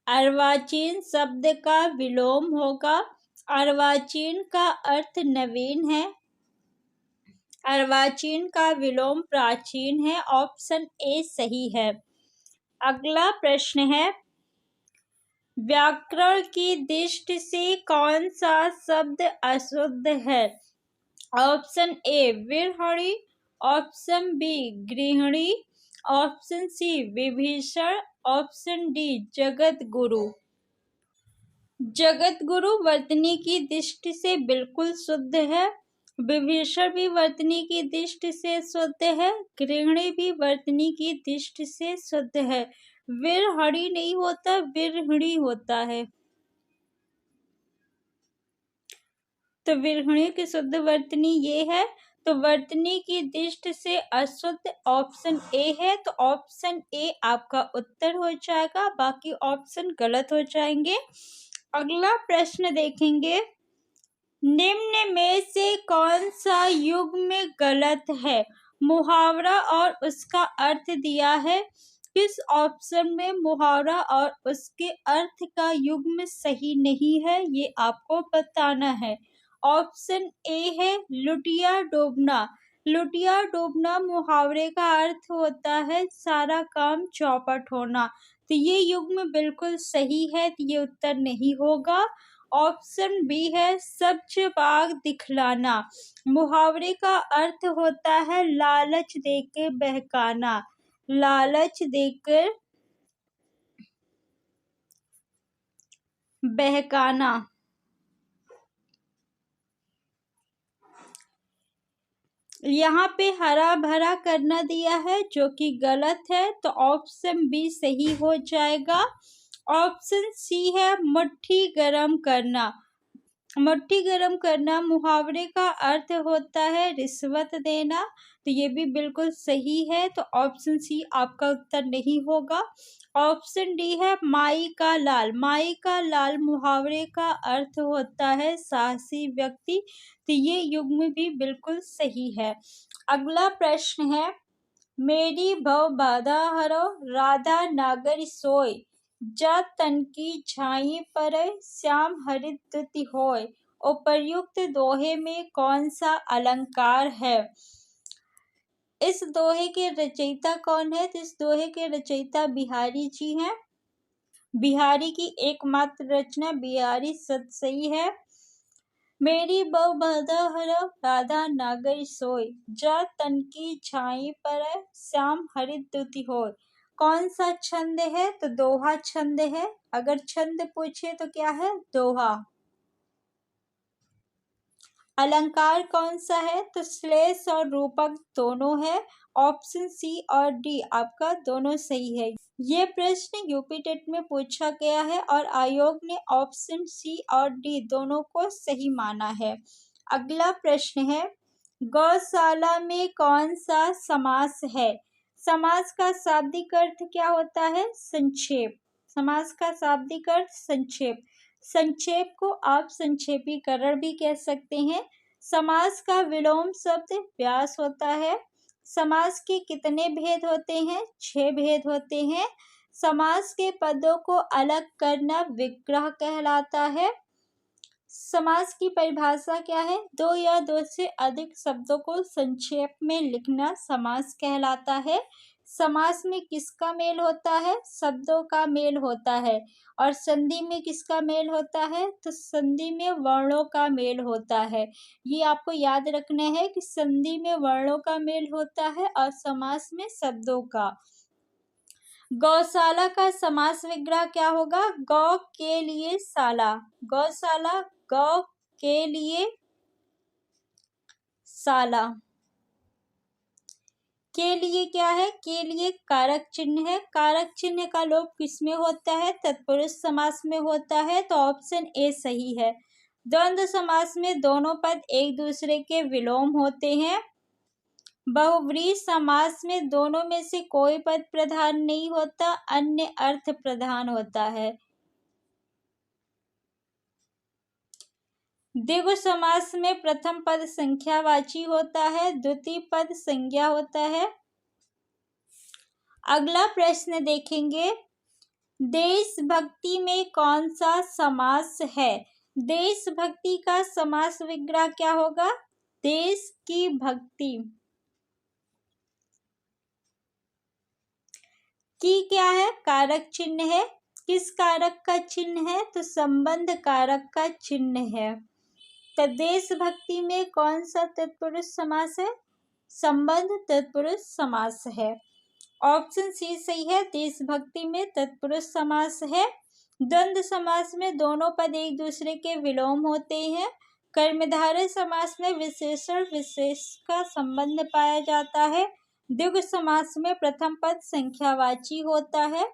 अर्वाचीन शब्द का विलोम होगा। अर्वाचीन का अर्थ नवीन है। अर्वाचीन का विलोम प्राचीन है। ऑप्शन ए सही है। अगला प्रश्न है, व्याकरण की दृष्टि से कौन सा शब्द अशुद्ध है? ऑप्शन ए विरहणी, ऑप्शन बी गृहिणी, ऑप्शन सी विभीषण, ऑप्शन डी जगत गुरु। जगत गुरु वर्तनी की दृष्टि से बिल्कुल शुद्ध है। विभीषण भी वर्तनी की दृष्टि से शुद्ध है। गृहिणी भी वर्तनी की दृष्टि से शुद्ध है। विरहणी नहीं होता, विरहिणी होता है। तो विरहिणी की शुद्ध वर्तनी ये है। तो वर्तनी की दृष्टि से अशुद्ध ऑप्शन ए है। तो ऑप्शन ए आपका उत्तर हो जाएगा, बाकी ऑप्शन गलत हो जाएंगे। अगला प्रश्न देखेंगे, निम्न में से कौन सा युग्म गलत है? मुहावरा और उसका अर्थ दिया है। किस ऑप्शन में मुहावरा और उसके अर्थ का युग्म सही नहीं है, ये आपको बताना है। ऑप्शन ए है लुटिया डूबना। लुटिया डूबना मुहावरे का अर्थ होता है सारा काम चौपट होना। तो ये युग्म बिल्कुल सही है, तो ये उत्तर नहीं होगा। ऑप्शन बी है सब्ज बाग दिखलाना। मुहावरे का अर्थ होता है लालच देकर बहकाना। लालच देकर बहकाना। यहाँ पे हरा भरा करना दिया है जो कि गलत है, तो ऑप्शन बी सही हो जाएगा। ऑप्शन सी है मुट्ठी गरम करना। मुट्ठी गरम करना मुहावरे का अर्थ होता है रिश्वत देना, तो ये भी बिल्कुल सही है। तो ऑप्शन सी आपका उत्तर नहीं होगा। ऑप्शन डी है माई का लाल। माई का लाल मुहावरे का अर्थ होता है साहसी व्यक्ति, तो ये युग्म भी बिल्कुल सही है। अगला प्रश्न है, मेरी भव बाधा हरो राधा नागर सोय, जा तन की छाई पर श्याम हरित द्युति होय। उपर्युक्त दोहे में कौन सा अलंकार है? इस दोहे के रचयिता कौन है? तो इस दोहे के रचयिता बिहारी जी हैं। बिहारी की एकमात्र रचना बिहारी सतसई है। मेरी बव बाधा हरो राधा नागर सोय, जा तन की छाई पर श्याम हरित द्युति होय। कौन सा छंद है? तो दोहा छंद है। अगर छंद पूछे तो क्या है? दोहा। अलंकार कौन सा है? तो श्लेष और रूपक दोनों है। ऑप्शन सी और डी आपका दोनों सही है। ये प्रश्न यूपी टेट में पूछा गया है और आयोग ने ऑप्शन सी और डी दोनों को सही माना है। अगला प्रश्न है, गौशाला में कौन सा समास है? समास का शाब्दिक अर्थ क्या होता है? संक्षेप। समास का शाब्दिक अर्थ संक्षेप। संक्षेप को आप संक्षेपीकरण भी कह सकते हैं। समास का विलोम शब्द व्यास होता है। समास के कितने भेद होते हैं? 6 भेद होते हैं। समास के पदों को अलग करना विग्रह कहलाता है। समास की परिभाषा क्या है? 2 या 2 से अधिक शब्दों को संक्षेप में लिखना समास कहलाता है। समास में किसका मेल होता है? शब्दों का मेल होता है। और संधि में किसका मेल होता है? तो संधि में वर्णों का मेल होता है। ये आपको याद रखना है कि संधि में वर्णों का मेल होता है और समास में शब्दों का। गौशाला का समास विग्रह क्या होगा? गौ के लिए शाला। गौशाला गौ के लिए शाला। के लिए क्या है? के लिए कारक चिन्ह है। कारक चिन्ह का लोप किसमें होता है? तत्पुरुष समास में होता है, तो ऑप्शन ए सही है। द्वंद्व समास में दोनों पद एक दूसरे के विलोम होते हैं। बहुव्रीहि समास में दोनों में से कोई पद प्रधान नहीं होता, अन्य अर्थ प्रधान होता है। द्विगु समास में प्रथम पद संख्यावाची होता है, द्वितीय पद संज्ञा होता है। अगला प्रश्न देखेंगे, देशभक्ति में कौन सा समास है? देशभक्ति का समास विग्रह क्या होगा? देश की भक्ति। की क्या है? कारक चिन्ह है। किस कारक का चिन्ह है? तो संबंध कारक का चिन्ह है। तो देशभक्ति में कौन सा तत्पुरुष समास है? संबंध तत्पुरुष समास है। ऑप्शन सी सही है, देशभक्ति में तत्पुरुष समास है। द्वंद्व समास में दोनों पद एक दूसरे के विलोम होते हैं। कर्मधारय समास में विशेषण विशेष का संबंध पाया जाता है। द्विगु समास में प्रथम पद संख्यावाची होता है।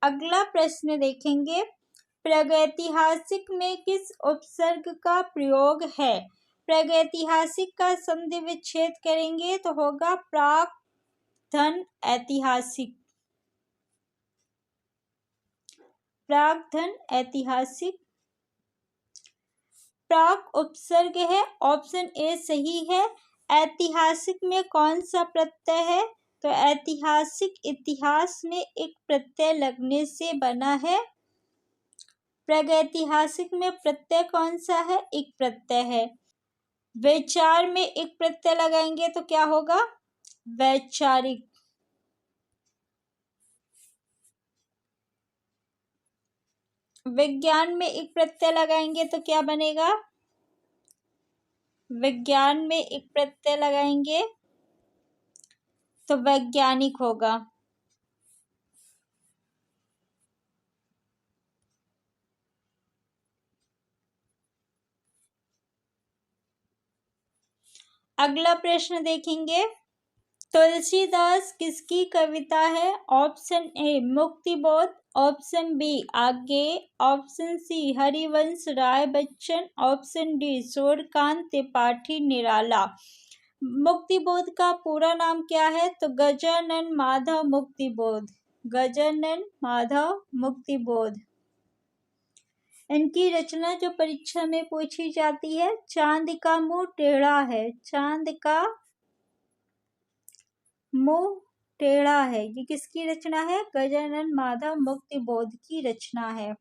अगला प्रश्न देखेंगे, प्रागैतिहासिक में किस उपसर्ग का प्रयोग है? प्रागैतिहासिक का संधि विच्छेद करेंगे तो होगा प्राक धन ऐतिहासिक। प्राक धन ऐतिहासिक। प्राक उपसर्ग है, ऑप्शन ए सही है। ऐतिहासिक में कौन सा प्रत्यय है? तो ऐतिहासिक इतिहास में एक प्रत्यय लगने से बना है। प्रागैतिहासिक में प्रत्यय कौन सा है? एक प्रत्यय है। वैचार में एक प्रत्यय लगाएंगे तो क्या होगा? वैचारिक। विज्ञान में एक प्रत्यय लगाएंगे तो क्या बनेगा? विज्ञान में एक प्रत्यय लगाएंगे तो वैज्ञानिक होगा। अगला प्रश्न देखेंगे, तुलसीदास किसकी कविता है? Option A Muktibodh, option B आगे, option C Harivansh Rai Bachchan, option D Suryakant Tripathi Nirala. Muktibodh का पूरा नाम क्या है? तो गजानन माधव मुक्तिबोध। गजानन माधव मुक्तिबोध। इनकी रचना जो परीक्षा में पूछी जाती है, चांद का मुंह टेढ़ा है। चांद का मुंह टेढ़ा है, ये किसकी रचना है? गजानन माधव मुक्तिबोध की रचना है।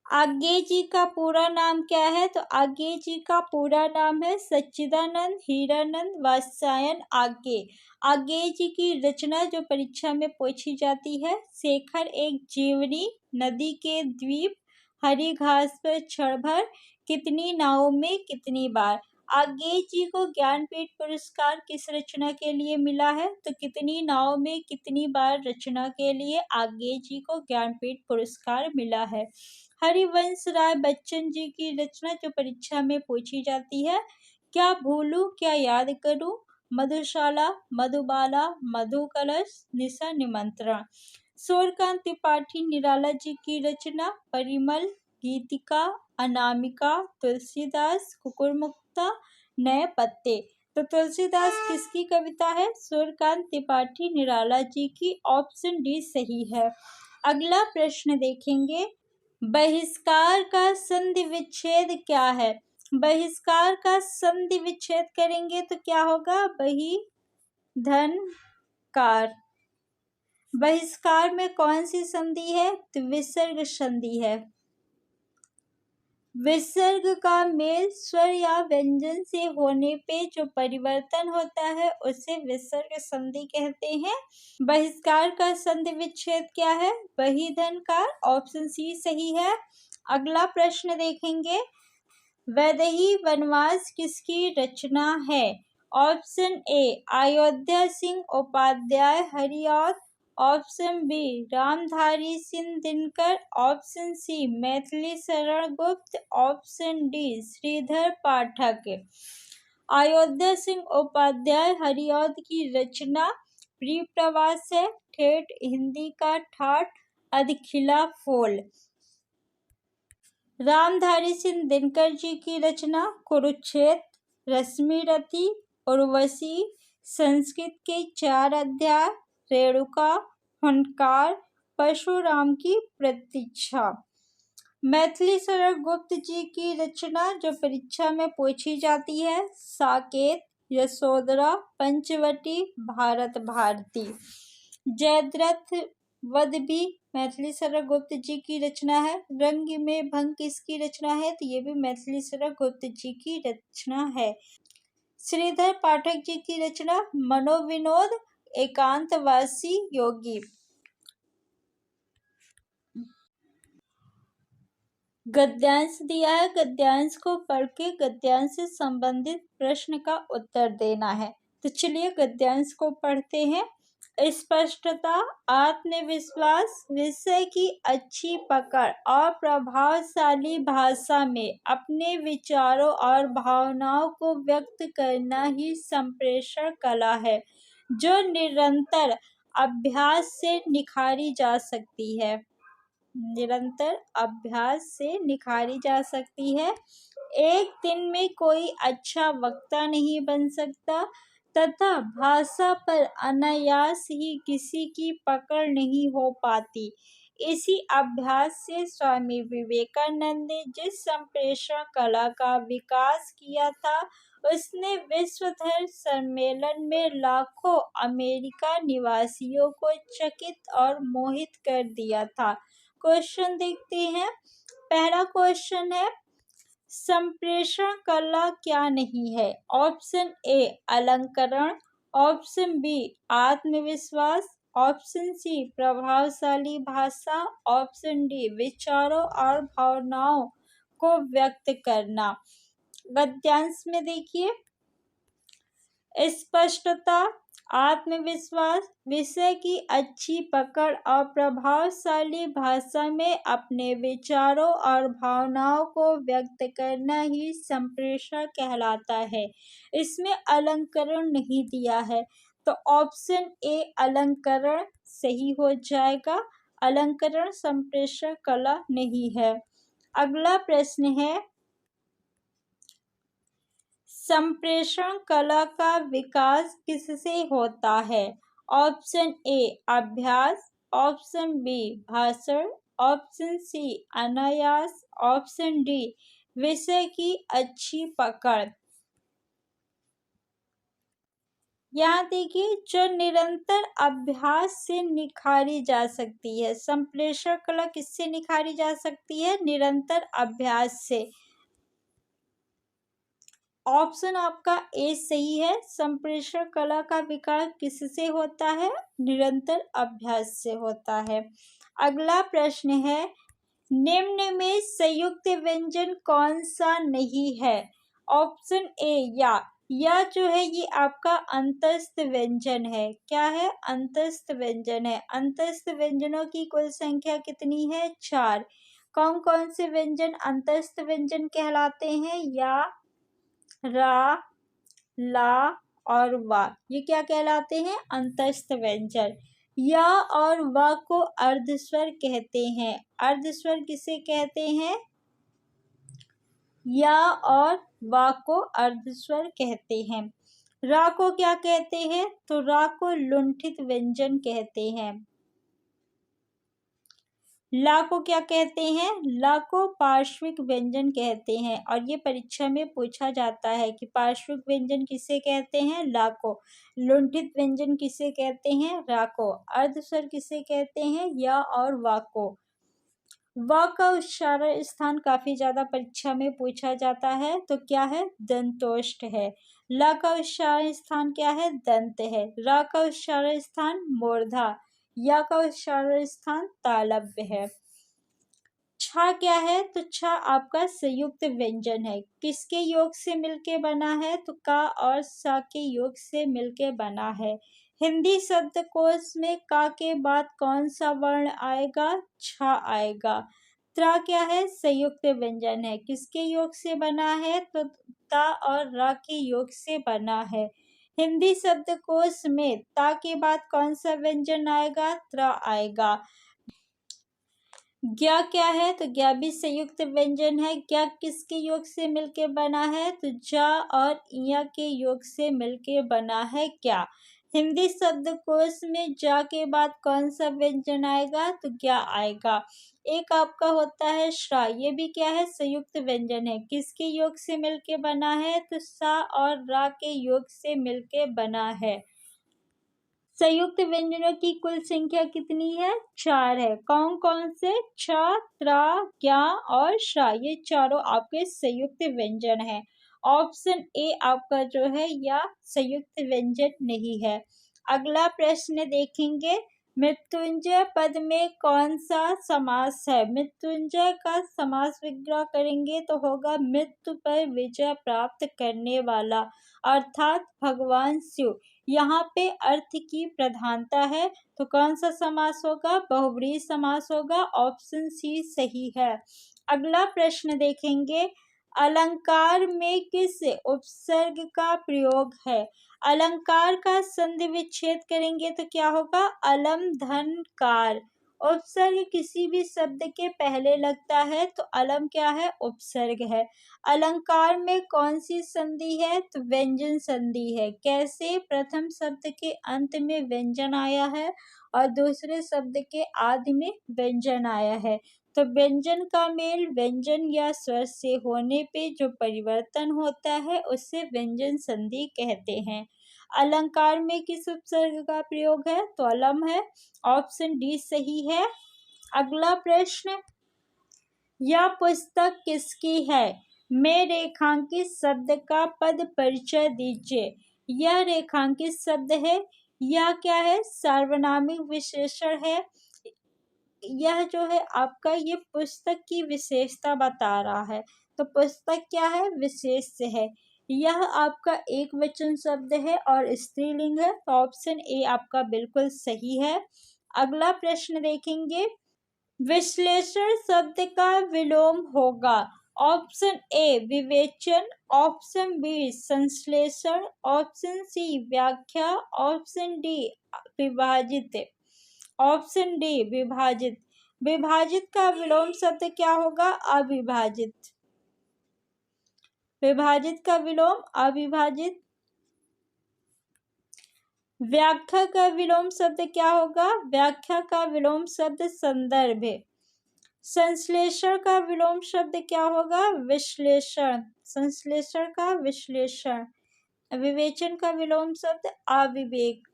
आगे जी का पूरा नाम क्या है? तो आगे जी का पूरा नाम है सच्चिदानंद हीरानंद वात्स्यायन आगे। आगे जी की रचना जो परीक्षा में पूछी जाती है, शेखर एक जीवनी, नदी के द्वीप, हरी घास पर क्षण भर, कितनी नावों में कितनी बार। आगे जी को ज्ञानपीठ पुरस्कार किस रचना के लिए मिला है? तो कितनी नावों में कितनी बार रचना के लिए आगे जी को ज्ञानपीठ पुरस्कार मिला है। हरिवंश राय बच्चन जी की रचना जो परीक्षा में पूछी जाती है, क्या भूलूं क्या याद करूं, मधुशाला, मधुबाला, मधु कलश, निशा निमंत्रण। सूर्यकांत त्रिपाठी निराला जी की रचना, परिमल, गीतिका, अनामिका, तुलसीदास, कुकुरमुक्ता, नए पत्ते। तो तुलसीदास किसकी कविता है? सूर्यकांत त्रिपाठी निराला जी की। ऑप्शन डी सही है। अगला प्रश्न देखेंगे, बहिष्कार का संधि विच्छेद क्या है? बहिष्कार का संधि विच्छेद करेंगे तो क्या होगा? बहि धन कार। बहिष्कार में कौन सी संधि है? तो विसर्ग संधि है। विसर्ग का मेल स्वर या व्यंजन से होने पे जो परिवर्तन होता है उसे विसर्ग संधि कहते हैं। बहिष्कार का संधि विच्छेद क्या है? वही धनकार। ऑप्शन सी सही है। अगला प्रश्न देखेंगे, वैदेही वनवास किसकी रचना है? Option A Ayodhya Singh Upadhyay Hariaudh, option B Ramdhari Singh Dinkar, option C Maithili Sharan Gupt, option D Shridhar Pathak. Ayodhya Singh Upadhyay Hariaudh की रचना प्रिय प्रवास है, ठेठ हिंदी का ठाठ, अधखिला फूल। रामधारी सिंह दिनकर जी की रचना कुरुक्षेत्र, रश्मिरथी, उर्वशी, संस्कृत के 4 अध्याय, रेणुका, हुंकार, परशुराम की प्रतीक्षा। मैथिली शरण गुप्त जी की रचना जो परीक्षा में पूछी जाती है, साकेत, यशोधरा, पंचवटी, भारत भारती। जयद्रथ वध भी मैथिली शरद गुप्त जी की रचना है। रंग में भंग किसकी रचना है? तो ये भी मैथिली शरद गुप्त जी की रचना है। श्रीधर पाठक जी की रचना मनोविनोद एकांतवासी योगी। गद्यांश दिया है, गद्यांश को पढ़ के गद्यांश से संबंधित प्रश्न का उत्तर देना है। तो चलिए गद्यांश को पढ़ते हैं। स्पष्टता, आत्मविश्वास, विषय की अच्छी पकड़ और प्रभावशाली भाषा में अपने विचारों और भावनाओं को व्यक्त करना ही संप्रेषण कला है, जो निरंतर अभ्यास से निखारी जा सकती है। निरंतर अभ्यास से निखारी जा सकती है। एक दिन में कोई अच्छा वक्ता नहीं बन सकता तथा भाषा पर अनायास ही किसी की पकड़ नहीं हो पाती। इसी अभ्यास से स्वामी विवेकानंद ने जिस संप्रेषण कला का विकास किया था, उसने विश्व धर्म सम्मेलन में लाखों अमेरिका निवासियों को चकित और मोहित कर दिया था। क्वेश्चन देखते हैं। पहला क्वेश्चन है, संप्रेषण कला क्या नहीं है? ऑप्शन ए अलंकरण, ऑप्शन बी आत्मविश्वास, ऑप्शन सी प्रभावशाली भाषा, ऑप्शन डी विचारों और भावनाओं को व्यक्त करना। गद्यांश में देखिए, स्पष्टता, आत्मविश्वास, विषय की अच्छी पकड़ और प्रभावशाली भाषा में अपने विचारों और भावनाओं को व्यक्त करना ही संप्रेषण कहलाता है। इसमें अलंकरण नहीं दिया है, तो ऑप्शन ए अलंकरण सही हो जाएगा। अलंकरण संप्रेषण कला नहीं है। अगला प्रश्न है, संप्रेषण कला का विकास किससे होता है? ऑप्शन ए अभ्यास, ऑप्शन बी भाषण, ऑप्शन सी अनायास, ऑप्शन डी विषय की अच्छी पकड़। यहाँ देखिए, जो निरंतर अभ्यास से निखारी जा सकती है। संप्रेषण कला किससे निखारी जा सकती है? निरंतर अभ्यास से। ऑप्शन आपका ए सही है। संप्रेषण कला का विकास किससे होता है? निरंतर अभ्यास से होता है। अगला प्रश्न है, निम्न में संयुक्त व्यंजन कौन सा नहीं है? ऑप्शन ए या जो है ये आपका अंतस्थ व्यंजन है। क्या है? अंतस्थ व्यंजन है। अंतस्थ व्यंजनों की कुल संख्या कितनी है? 4। कौन कौन से व्यंजन अंतस्थ व्यंजन कहलाते हैं? या, रा, ला और वा, ये क्या कहलाते हैं? अंतस्थ व्यंजन। या और वा को अर्धस्वर कहते हैं। अर्धस्वर किसे कहते हैं? या और वा को अर्धस्वर कहते हैं। रा को क्या कहते हैं? तो रा को लुंठित व्यंजन कहते हैं। ला को क्या कहते हैं? ला को पार्श्विक व्यंजन कहते हैं। और ये परीक्षा में पूछा जाता है कि पार्श्विक व्यंजन किसे कहते हैं? ला को। लुंठित व्यंजन किसे कहते हैं? रा को। अर्धस्वर किसे कहते हैं? या और वा को। वा का उच्चारण स्थान काफी ज्यादा परीक्षा में पूछा जाता है, तो क्या है? दंतोष्ठ है। ला का उच्चारण स्थान क्या है? दंत है। रा का उच्चारण स्थान मूर्धा। या का उच्चारण स्थान तालव्य है। छा क्या है? तो छा आपका संयुक्त व्यंजन है। किसके योग से मिलके बना है? तो का और सा के योग से मिलके बना है। हिंदी शब्दकोश में का के बाद कौन सा वर्ण आएगा? छा आएगा। त्रा क्या है? संयुक्त व्यंजन है। किसके योग से बना है? तो ता और रा के योग से बना है। हिंदी शब्दकोश में ता के बाद कौन सा व्यंजन आएगा? त्रा आएगा। ज्ञा क्या है? तो ज्ञा भी संयुक्त व्यंजन है। ज्ञा किसके योग से मिलके बना है? तो जा और इया के योग से मिलके बना है क्या। हिंदी शब्दकोश में जा के बाद कौन सा व्यंजन आएगा? तो ज्ञा आएगा। एक आपका होता है श्रा, ये भी क्या है? संयुक्त व्यंजन है। किसके योग से मिलके बना है? तो सा और रा के योग से मिलके बना है। संयुक्त व्यंजनों की कुल संख्या कितनी है? 4 है। कौन कौन से? छ, त्रा, ज्ञा और श्रा, ये चारों आपके संयुक्त व्यंजन है। ऑप्शन ए आपका जो है या संयुक्त व्यंजन नहीं है। अगला प्रश्न देखेंगे, मृत्युंजय पद में कौन सा समास है? मृत्युंजय का समास विग्रह करेंगे तो होगा मृत्यु पर विजय प्राप्त करने वाला, अर्थात भगवान शिव। यहाँ पे अर्थ की प्रधानता है तो कौन सा समास होगा? बहुब्रीहि समास होगा। ऑप्शन सी सही है। अगला प्रश्न देखेंगे, अलंकार में किस उपसर्ग का प्रयोग है? अलंकार का संधि विच्छेद करेंगे तो क्या होगा? अलम धन कार। उपसर्ग किसी भी शब्द के पहले लगता है तो अलम क्या है? उपसर्ग है। अलंकार में कौन सी संधि है? तो व्यंजन संधि है। कैसे? प्रथम शब्द के अंत में व्यंजन आया है और दूसरे शब्द के आदि में व्यंजन आया है, तो व्यंजन का मेल व्यंजन या स्वर से होने पे जो परिवर्तन होता है उसे व्यंजन संधि कहते हैं। अलंकार में किस उपसर्ग का प्रयोग है? तो अलम है। ऑप्शन डी सही है। अगला प्रश्न, यह पुस्तक किसकी है? में रेखांकित शब्द का पद परिचय दीजिए। यह रेखांकित शब्द है, यह क्या है? सार्वनामिक विशेषण है। यह जो है आपका ये पुस्तक की विशेषता बता रहा है, तो पुस्तक क्या है? विशेष है। यह आपका एक वचन शब्द है और स्त्रीलिंग है, तो ऑप्शन ए आपका बिल्कुल सही है। अगला प्रश्न देखेंगे, विश्लेषण शब्द का विलोम होगा। ऑप्शन ए विवेचन, ऑप्शन बी संश्लेषण, ऑप्शन सी व्याख्या, ऑप्शन डी विभाजित। ऑप्शन डी विभाजित। विभाजित का विलोम शब्द क्या होगा? अविभाजित। विभाजित का विलोम अविभाजित। व्याख्या का विलोम शब्द क्या होगा? व्याख्या का विलोम शब्द संदर्भ है। संश्लेषण का विलोम शब्द क्या होगा? विश्लेषण। संश्लेषण का विश्लेषण। विवेचन का विलोम शब्द अविवेक।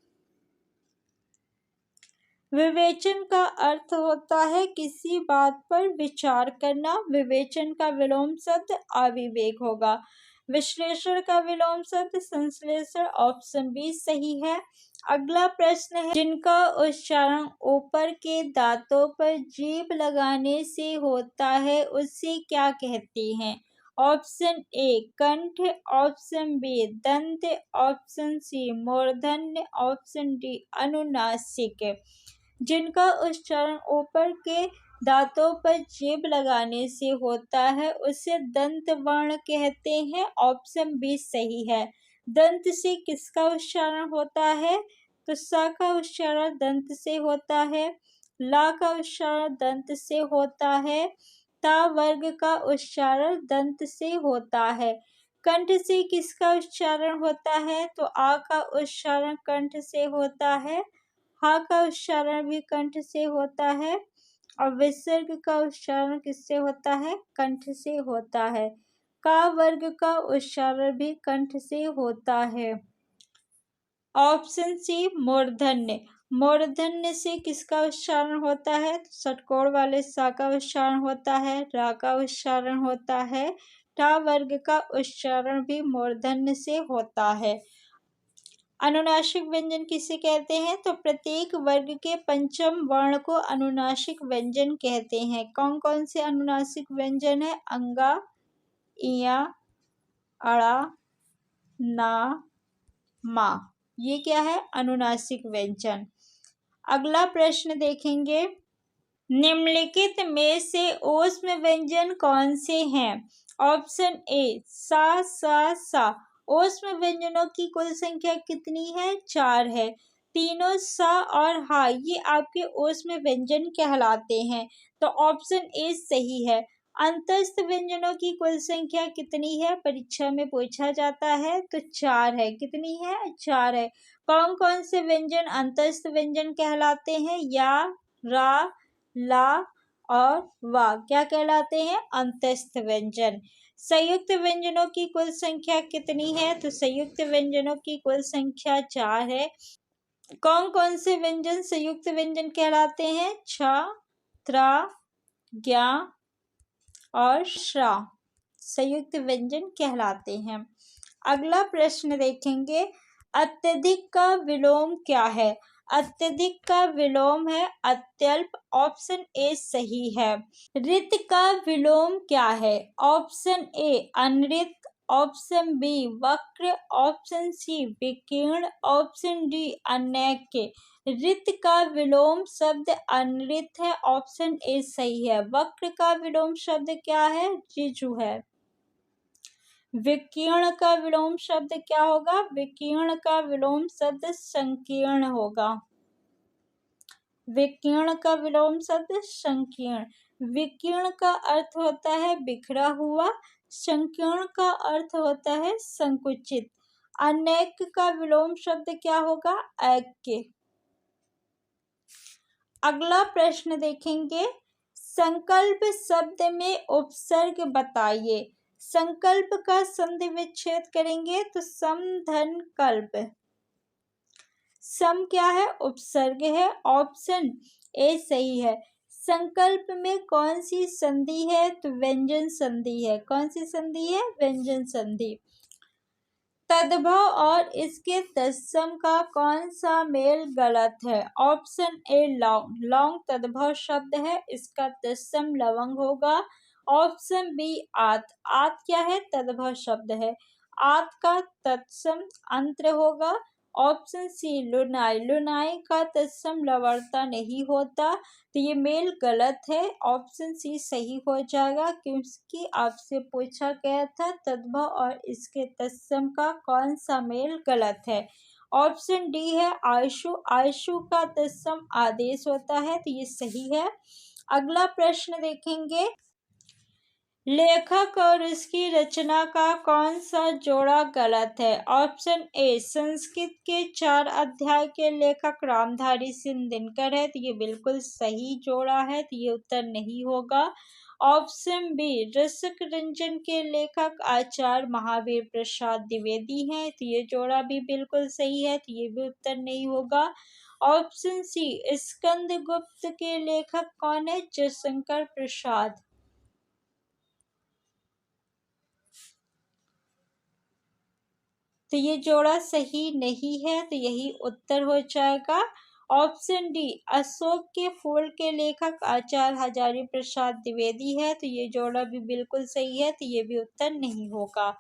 विवेचन का अर्थ होता है किसी बात पर विचार करना। विवेचन का विलोम शब्द अविवेक होगा। विश्लेषण का विलोम शब्द संश्लेषण। ऑप्शन बी सही है। अगला प्रश्न है, जिनका उच्चारण ऊपर के दांतों पर जीभ लगाने से होता है उसे क्या कहते हैं? ऑप्शन ए कंठ, ऑप्शन बी दंत, ऑप्शन सी मूर्धन्य, ऑप्शन डी अनुनासिक। जिनका उच्चारण ऊपर के दांतों पर जीभ लगाने से होता है उसे दंत वर्ण कहते हैं। ऑप्शन बी सही है। दंत से किसका उच्चारण होता है? तो स का उच्चारण दंत से होता है, ला का उच्चारण दंत से होता है, ता वर्ग का उच्चारण दंत से होता है। कंठ से किसका उच्चारण होता है? तो आ का उच्चारण कंठ से होता है, हा का उच्चारण भी कंठ से होता है और विसर्ग का उच्चारण किससे होता है? कंठ से होता है। का वर्ग का उच्चारण भी कंठ से होता है। ऑप्शन सी मूर्धन्य। मूर्धन्य से किसका उच्चारण होता है? षटकोण वाले सा का उच्चारण होता है, रा का उच्चारण होता है, टा वर्ग का उच्चारण भी मूर्धन्य से होता है। अनुनासिक व्यंजन किसे कहते हैं? तो प्रत्येक वर्ग के पंचम वर्ण को अनुनासिक व्यंजन कहते हैं। कौन कौन से अनुनासिक व्यंजन है? अंगा, इया, अड़ा, ना, मा, ये क्या है? अनुनासिक व्यंजन। अगला प्रश्न देखेंगे, निम्नलिखित में से ऊष्म व्यंजन कौन से हैं? ऑप्शन ए सा, सा, सा। ऊष्म व्यंजनों की कुल संख्या कितनी है? 4 है। तीनों सा और हा ये आपके ऊष्म व्यंजन कहलाते हैं, तो ऑप्शन ए सही है। अंतस्थ व्यंजनों की कुल संख्या कितनी है? परीक्षा में पूछा जाता है, तो 4 है। कितनी है? 4 है। कौन कौन से व्यंजन अंतस्थ व्यंजन कहलाते हैं? या, रा, ला और वा क्या कहलाते हैं? अंतस्थ व्यंजन। संयुक्त व्यंजनों की कुल संख्या कितनी है? तो संयुक्त व्यंजनों की कुल संख्या 4 है। कौन कौन से व्यंजन संयुक्त व्यंजन कहलाते हैं? छ, त्रा, ज्ञा और श्रा संयुक्त व्यंजन कहलाते हैं। अगला प्रश्न देखेंगे, अत्यधिक का विलोम क्या है? अत्यधिक का विलोम है अत्यल्प। ऑप्शन ए सही है। रित का विलोम क्या है? ऑप्शन ए अनृत, ऑप्शन बी वक्र, ऑप्शन सी विकीर्ण, ऑप्शन डी अनैक्य। रित का विलोम शब्द अनृत है। ऑप्शन ए सही है। वक्र का विलोम शब्द क्या है? ऋजु है। विकीर्ण का विलोम शब्द क्या होगा? विकीर्ण का विलोम शब्द संकीर्ण होगा। विकीर्ण का विलोम शब्द संकीर्ण। विकीर्ण का अर्थ होता है बिखरा हुआ, संकीर्ण का अर्थ होता है संकुचित। अनैक्य का विलोम शब्द क्या होगा? ऐक्य। अगला प्रश्न देखेंगे, संकल्प शब्द में उपसर्ग बताइए। संकल्प का संधि विच्छेद करेंगे तो सम धन कल्प। सम क्या है? उपसर्ग है। ऑप्शन ए सही है। संकल्प में कौन सी संधि है? तो व्यंजन संधि है। कौन सी संधि है? व्यंजन संधि। तद्भव और इसके तत्सम का कौन सा मेल गलत है? ऑप्शन ए लौंग। लौंग तद्भव शब्द है, इसका तत्सम लवंग होगा। ऑप्शन बी आत। आत क्या है? तद्भव शब्द है, आत का तत्सम अंत्र होगा। Option C लुनाई। लुनाई का तत्सम लवणता नहीं होता, तो ये मेल गलत है। ऑप्शन सी सही हो जाएगा क्योंकि आपसे पूछा गया था तद्भव और इसके तत्सम का कौन सा मेल गलत है। ऑप्शन डी है आयशु। आयशु का तत्सम आदेश होता है, तो ये सही है। अगला प्रश्न देखेंगे, लेखक और उसकी रचना का कौन सा जोड़ा गलत है? ऑप्शन ए संस्कृत के 4 अध्याय के लेखक रामधारी सिंह दिनकर है, तो ये बिल्कुल सही जोड़ा है, तो ये उत्तर नहीं होगा। ऑप्शन बी रसिक रंजन के लेखक आचार्य महावीर प्रसाद द्विवेदी हैं, तो ये जोड़ा भी बिल्कुल सही है, तो ये भी उत्तर नहीं होगा। ऑप्शन सी स्कंद गुप्त के लेखक कौन है? जयशंकर प्रसाद। तो ये जोड़ा सही नहीं है, तो यही उत्तर हो जाएगा। ऑप्शन डी अशोक के फूल के लेखक आचार्य हजारी प्रसाद द्विवेदी है, तो ये जोड़ा भी बिल्कुल सही है, तो ये भी उत्तर नहीं होगा।